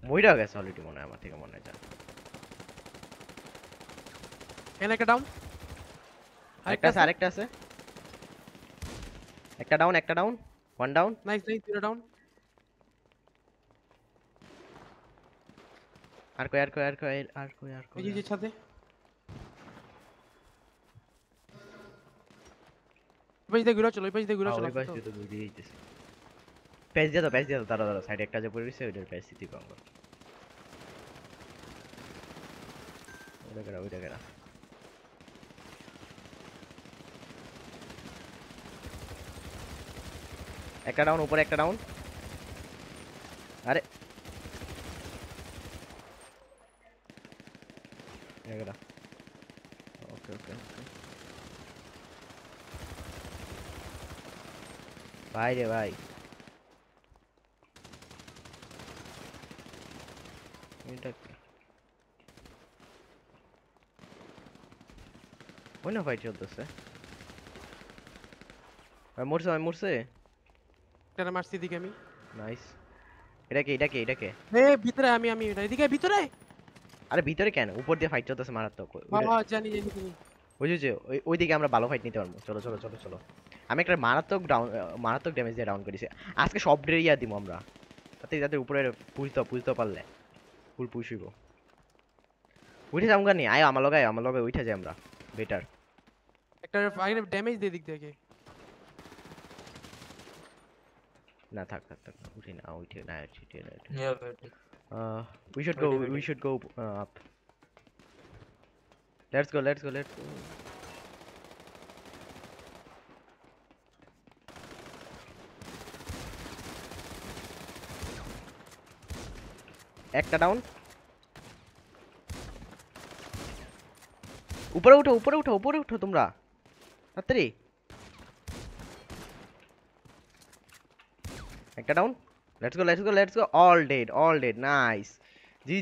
মইরা গেছে অলরেডি মনে হয় আমার থেকে মনে হয় যা এখানে একটা ডাউন আরেকটা আছে একটা ডাউন ওয়ান ডাউন নাইস দুটো ডাউন আর কই এই যে ছাদে ওই পাশ দিয়ে ঘুরে চলো ওই পাশ দিয়ে তো ঘুরে দিতেছে প্যাচ দিয়ে দাও দাঁড়া সাইডে একটা যে পড়ে রইছে ওইটার প্যাচ দিতে কম ওইটা কেডা একটা ডাউন উপরে একটা ডাউন আরে কেডা ওকে ভাই রে ভাই এটা ওই না ফাইট চলতেছে মরছে এটা মারছি দিকে আমি নাইস এটা কে ভিতরে আমি এদিকে ভিতরে আরে ভিতরে কেন উপর দিয়ে ফাইট চলতেছে মারাত্মক বাবা জানি বুঝেছো ওইদিকে আমরা ভালো ফাইট নিতে পারবো চলো আমি একটা মারাত্মক ড্যামেজ দিয়ে ডাউন করেছি আজকে সব এরিয়া দিব আমরা তাতে যাদের উপরে পুষতে পারলে ফুল পুষিব উঠে যাম গানি আয় আমার লগে উঠে যাই আমরা বেটার একটা আগে ড্যামেজ দিয়ে দিক থেকে না থাক উঠি না উঠে না Yeah, wait. we should go up let's go একটা ডাউন উপরে উঠো তোমরা তাড়াতাড়ি একটা down let's go all dead nice G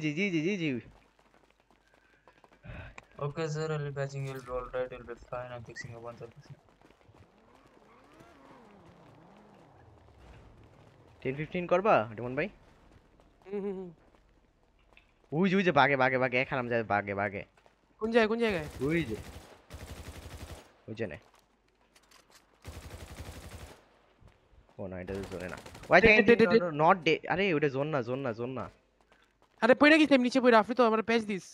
Okay, sir, I'll be patching. You'll be alright. You'll be fine. I'm fixing your one. 10-15 করবা demon ভাই হুম ওই যে বাগে এক হারাম যায় বাগে কোন জায়গায় ওই যে নে ও না এটা জোনে না ওয়াই নট ডে আরে ওটা জোন না আরে পড়ে গেছি আমি নিচে পড়ে আপনি তো আমার প্যাচ দিস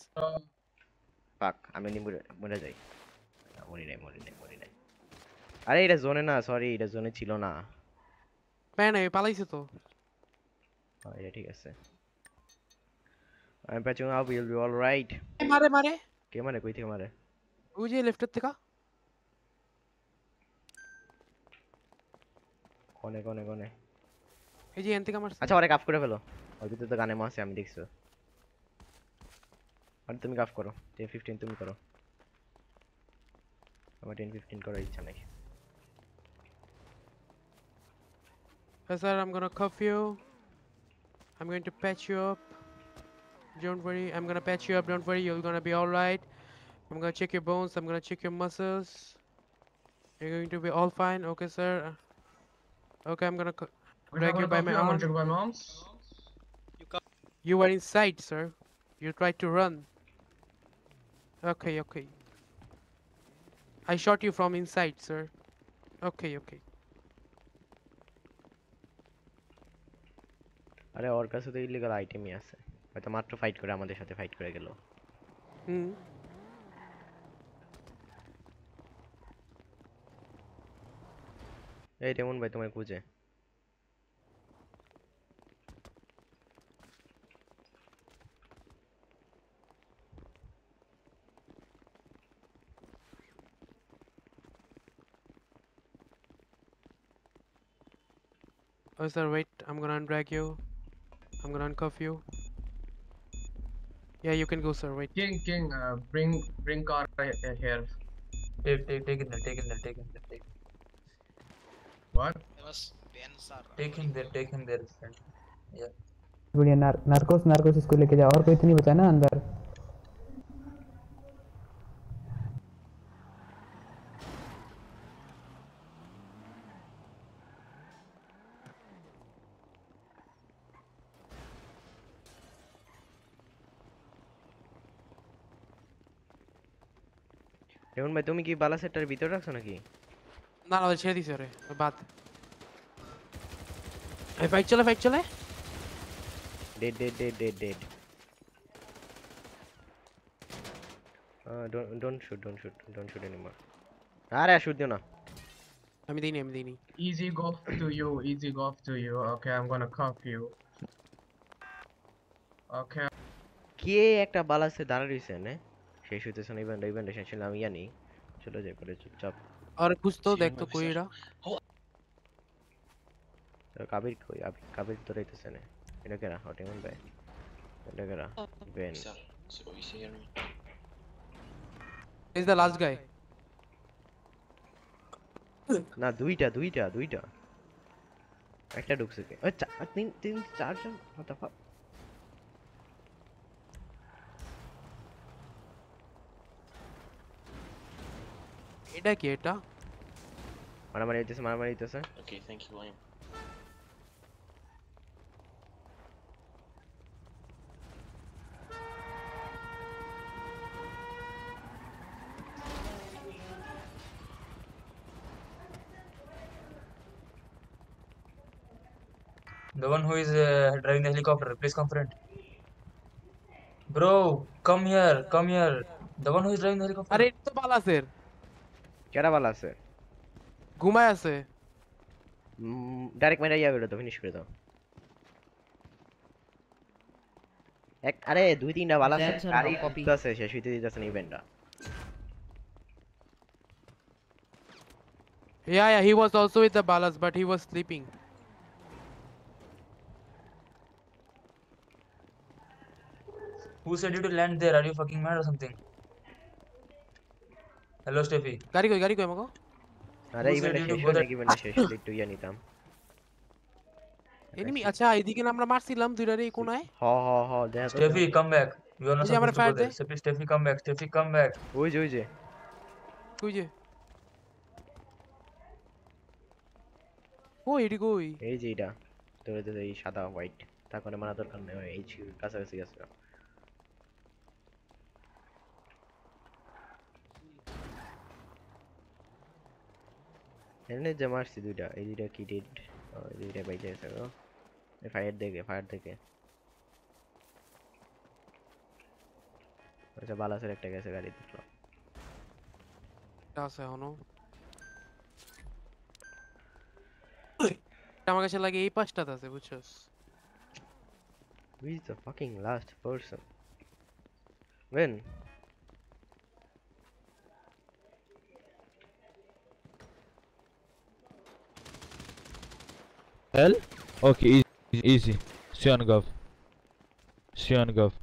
পাক আমি মরে যাই মরি নাই আরে এটা জোনে না সরি এটা জোনে ছিল না প্যান পালাইছে তো এটা ঠিক আছে I'm patching up, we'll be all right. মারে কে মানে কই থেকে মারে ওই যে লেফটের থেকে কোনে এই যে এন থেকে মারছে আচ্ছা ওরে কাফ করে ফেলো ওর ভিতরে তো গানে মারছে আমি দেখছো আর তুমি কাফ করো 10-15 তুমি করো আমার 10-15 করার ইচ্ছা নাই Sir, I'm gonna cuff you. I'm going to patch you up. Don't worry, I'm gonna patch you up. Don't worry, you're gonna be all right. I'm gonna check your bones. I'm gonna check your muscles. You're going to be all fine. Okay, sir. Okay, I'm gonna drag you by my arm. You were inside, sir. You tried to run. Okay. I shot you from inside, sir. Okay. আরে ওর কাছে তো illegal আইটেমই আছে হয়তো মাত্র fight করে আমাদের সাথে fight করে গেল এই তেমন ভাই তোমায় খুঁজে Oh, sir, wait. I'm gonna undrag you. I'm gonna uncuff you. Yeah, you can go, sir. Wait. King, bring car here. Take in there. What? Take him there, friend. Yeah. बढ़िया Narcos इसको लेके जाओ और कोई तो नहीं बचा ना अंदर রেমন ভাই তুমি কি বালা সেটটার ভিতরে রাখছো নাকি? না না ছেড়ে দিছে রে বাদ এই ফাইট চলে dead dead dead dead dead. Don't shoot anymore. আরে শুট দিও না। আমি দিইনি Easy go to you. Easy go to you. Okay, I'm gonna cuff you. Okay. কে একটা বালাসে দাঁড়া রইছে না? শেষ হইতেছে না ইভেন্ট শেষ হলে আমি জানি। চলে যাই পরে চুপচাপ। আর খুঁজতো Sí, দেখতো officer. কইরা কাবির কই? কাবির তো রইতেছে না। এটা কেরা? হটেমন ভাই। এটা কেরা? বেন। Officer. So, you see me? Is the last guy না দুইটা। একটা ঢুকছে কে? আচ্ছা তিন চারজন what the fuck? এটা কি এটা মারামারি হইতেছে। Okay, thank you, William. The one who is driving the helicopter, please come friend. Bro, come here, come here. The one who is driving the helicopter. আরে এটা তো বালাসের কেরা বালা আছে? ঘুমায় আছে ডাইরেক্ট মেরে ইয়া করে দাও, ফিনিশ করে দাও। আরে দুই তিনটা বালা আছে, Attention, গাড়ি copy. ঢুকতেছে, শেষ হইতে দিতেছে না ইভেন্টটা। yeah he was also with the balas but he was sleeping Who said you to land there? Are you fucking mad or something? Hello, Steffi. গাড়ি কই আমাকে আরে Who ইভেন্টটা said you to শেষ go হলে that- ইভেন্টটা শেষ হলে একটু ইয়া নিতাম। এনিমি আচ্ছা এইদিকে না আমরা মারছিলাম দুইটারে এই কোনায় হ দেখা তো। Steffi, come back. You are not Is he supposed to fire go there. there? Steffi, Steffi, come back. Steffi, come back. ওই যে কই যে কই এডি কই এই যে এটা তোরে তো এই সাদা হোয়াইট তারপরে মারা দরকার নেই, এই কাছাকাছি আছে। এনে যে মারছি দুইটা, এই দুইটা কি ডেড? এই দুইটা বাইজে আছে গো। এই ফায়ার দেখে আচ্ছা বালাসের একটা গেছে গাড়ি দেখলাম। আছে এখনো আমার কাছে লাগে এই পাঁচটাতে আছে বুঝছস Who is the fucking last person? When? Hell? Okay, easy. Sion Gov.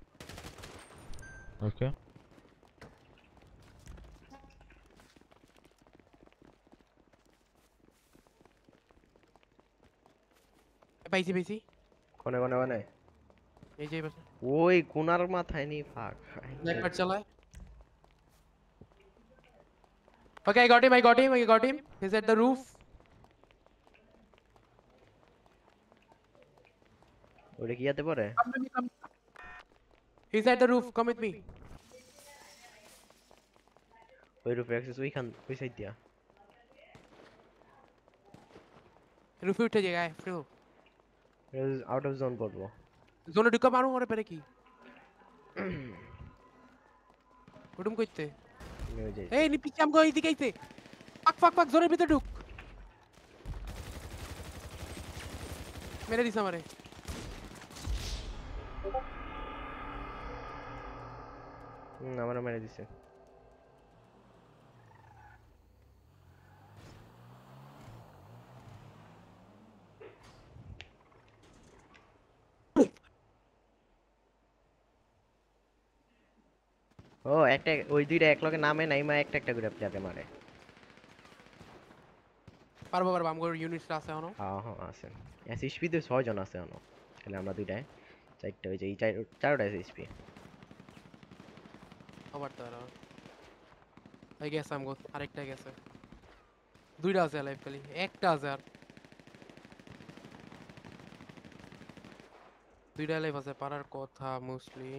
Okay. পাইছি কোনে এই যে এবার ওই কোনার মাথায় নি ফাক। একবার চালায় Okay, I got him. He's at the roof. ওটা কি যেতে পারে? Come with me, come. He's at the roof. Come with me. ওই রূপে অ্যাক্সেস ওই সাইড দিয়া। Roof উঠে যায় গায় ফ্লো আউট অফ জোন পড়বো। জোনে ঢুকা মারু ওরে পেরে কি উঠুম কইতে ওই যে এই নি পিছে আমগো এইদিকে আইছে পাক জোনের ভিতরে ঢুক মেরে দিছ আমারে আমারও মেরে দিছে। ও একটা ওই দুইটা এক লগে নামে নাইমা একটা করে প্লেয়ারে মারে। পারবো আমগো ইউনিটস আছে এখনো হ্যাঁ আছে এসএসপি তে 6 জন আছে এখনো, তাহলে আমরা দুইটায় চারটা ওই যে এই চারটা এসএসপি। আবার তো আই গেস আমগো আরেকটা গেছে দুইটা আছে লাইভ খালি একটা আছে আর দুইটা লাইভ আছে পারার কথা মোস্টলি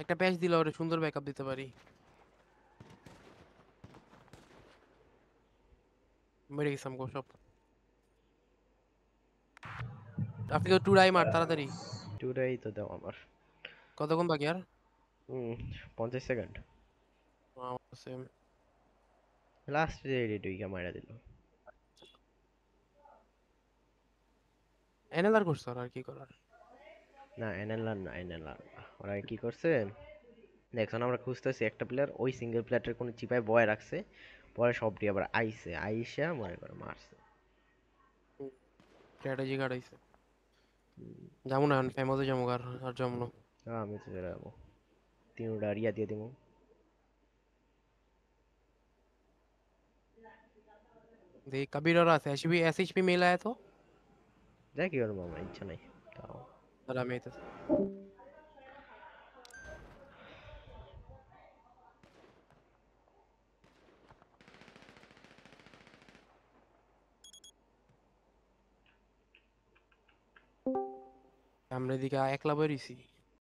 একটা প্যাচ দিলে ওরে সুন্দর ব্যাকআপ দিতে পারি। মেরে গেছিলাম গো সব। আপনি তো টুরাই মার তাড়াতাড়ি। টুটাই তো দাও আমার। কতক্ষণ বাকি আর? 50 সেকেন্ড। সেম। লাস্ট যে রেডুইকা মারা দিল। এনএলআর করছে আর কি করার। না এনএলআর না এনএলআর। ওরা কি করছে দেখছেন আমরা খুঁজতেছি একটা প্লেয়ার ওই সিঙ্গেল প্লেয়ারের কোনো চিপায় বয় রাখছে, পরে সবটি আবার আইসা মনে করে মারছে। স্ট্র্যাটেজি কাটাইছে। যাবো না ফেমাসে যাবো আর যাবো না। আমি তো চলে যাবো, তিনটা রিয়া দিয়ে দিব। देख कबीर और एसएचपी मेल आया तो যাই কি করবো আমার ইচ্ছা নাই তাও। जरा मैं तो আমরা এদিকে একলা বেরিয়েছি।